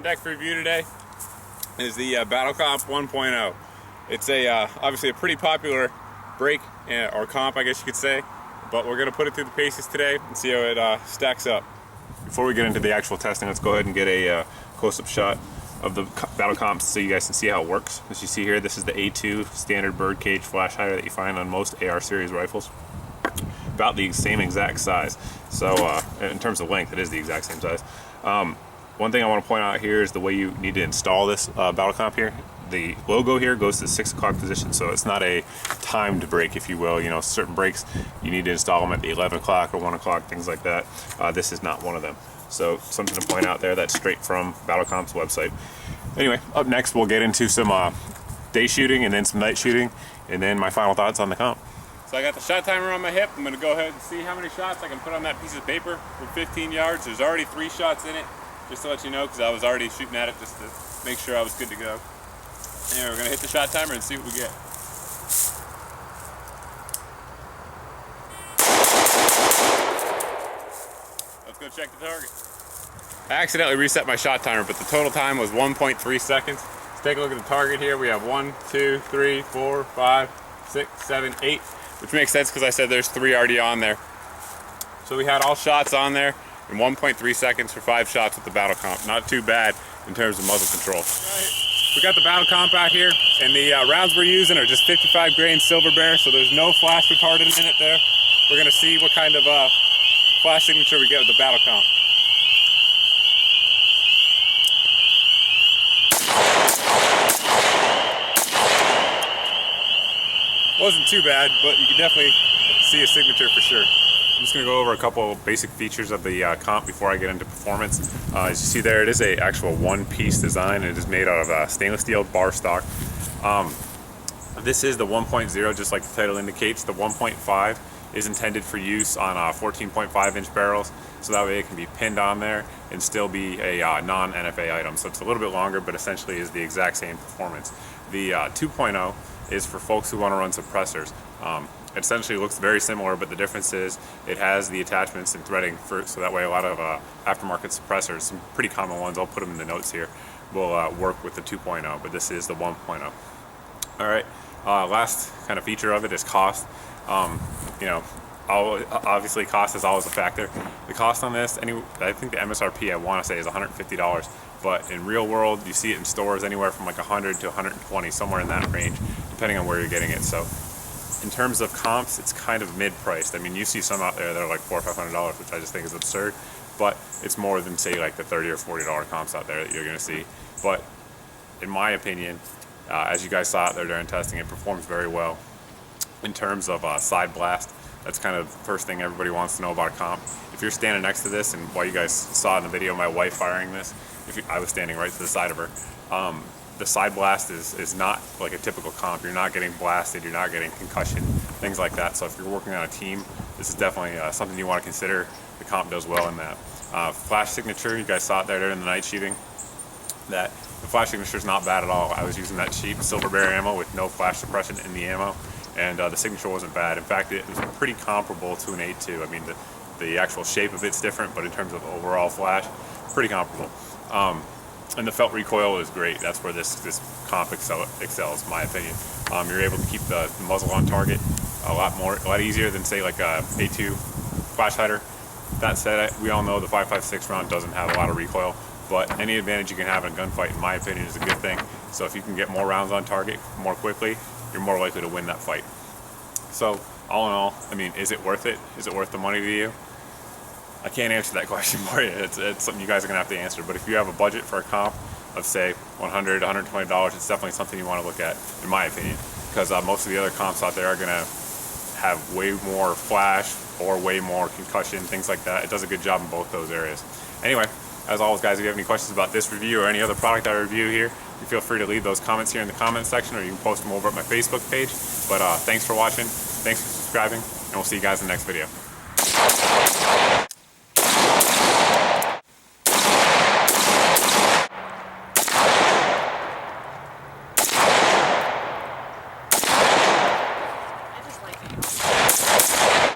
deck for review today is the Battlecomp 1.0. It's obviously a pretty popular brake or comp, I guess you could say, but we're going to put it through the paces today and see how it stacks up. Before we get into the actual testing, let's go ahead and get a close-up shot of the Battlecomp so you guys can see how it works. As you see here, this is the A2 standard birdcage flash hider that you find on most AR series rifles. About the same exact size. So in terms of length, it is the exact same size. One thing I want to point out here is the way you need to install this Battlecomp here. The logo here goes to the 6 o'clock position, so it's not a timed brake, if you will. You know, certain brakes you need to install them at the 11 o'clock or 1 o'clock, things like that. This is not one of them. So something to point out there, that's straight from Battlecomp's website. Anyway, up next we'll get into some day shooting and then some night shooting, and then my final thoughts on the comp. So I got the shot timer on my hip. I'm going to go ahead and see how many shots I can put on that piece of paper for 15 yards. There's already 3 shots in it, just to let you know, because I was already shooting at it just to make sure I was good to go. Anyway, we're going to hit the shot timer and see what we get. Let's go check the target. I accidentally reset my shot timer, but the total time was 1.3 seconds. Let's take a look at the target here. We have 1, 2, 3, 4, 5, 6, 7, 8, which makes sense because I said there's 3 already on there. So we had all shots on there in 1.3 seconds for 5 shots with the Battlecomp. Not too bad in terms of muzzle control. We got the Battlecomp out here, and the rounds we're using are just 55 grain Silver Bear, so there's no flash retardant in it there. We're going to see what kind of flash signature we get with the Battlecomp. Wasn't too bad, but you can definitely see a signature for sure. I'm just going to go over a couple of basic features of the comp before I get into performance. As you see there, it is a actual one-piece design, and it is made out of stainless steel bar stock. This is the 1.0, just like the title indicates. The 1.5 is intended for use on 14.5-inch barrels, so that way it can be pinned on there and still be a non-NFA item. So it's a little bit longer, but essentially is the exact same performance. The 2.0 is for folks who want to run suppressors. It essentially looks very similar, but the difference is it has the attachments and threading so that way a lot of aftermarket suppressors, some pretty common ones, I'll put them in the notes here, will work with the 2.0, but this is the 1.0. Alright, last kind of feature of it is cost. You know, obviously cost is always a factor. The cost on this, I think the MSRP I want to say is $150, but in real world you see it in stores anywhere from like $100 to $120, somewhere in that range, depending on where you're getting it. So in terms of comps, it's kind of mid-priced. I mean, you see some out there that are like $400 or $500, which I just think is absurd, but it's more than, say, like the $30 or $40 comps out there that you're going to see. But in my opinion, as you guys saw out there during testing, it performs very well. In terms of side blast, that's kind of the first thing everybody wants to know about a comp. If you're standing next to this, and while you guys saw in the video my wife firing this, I was standing right to the side of her, the side blast is not like a typical comp. You're not getting blasted, you're not getting concussion, things like that. So if you're working on a team, this is definitely something you want to consider. The comp does well in that. Flash signature, you guys saw it there during the night shooting. That the flash signature is not bad at all. I was using that cheap Silver Bear ammo with no flash suppression in the ammo, and the signature wasn't bad. In fact, it was pretty comparable to an A2. I mean, the actual shape of it's different, but in terms of overall flash, pretty comparable. And the felt recoil is great. That's where this comp excels, in my opinion. You're able to keep the muzzle on target a lot easier than, say, like a A2 flash hider. That said, we all know the 5.56 round doesn't have a lot of recoil, but any advantage you can have in a gunfight, in my opinion, is a good thing. So if you can get more rounds on target more quickly, you're more likely to win that fight. So all in all, I mean, is it worth it? Is it worth the money to you? I can't answer that question for you. It's something you guys are going to have to answer. But if you have a budget for a comp of, say, $100, $120, it's definitely something you want to look at, in my opinion. Because most of the other comps out there are going to have way more flash or way more concussion, things like that. It does a good job in both those areas. Anyway, as always, guys, if you have any questions about this review or any other product I review here, you feel free to leave those comments here in the comment section, or you can post them over at my Facebook page. But thanks for watching, thanks for subscribing, and we'll see you guys in the next video.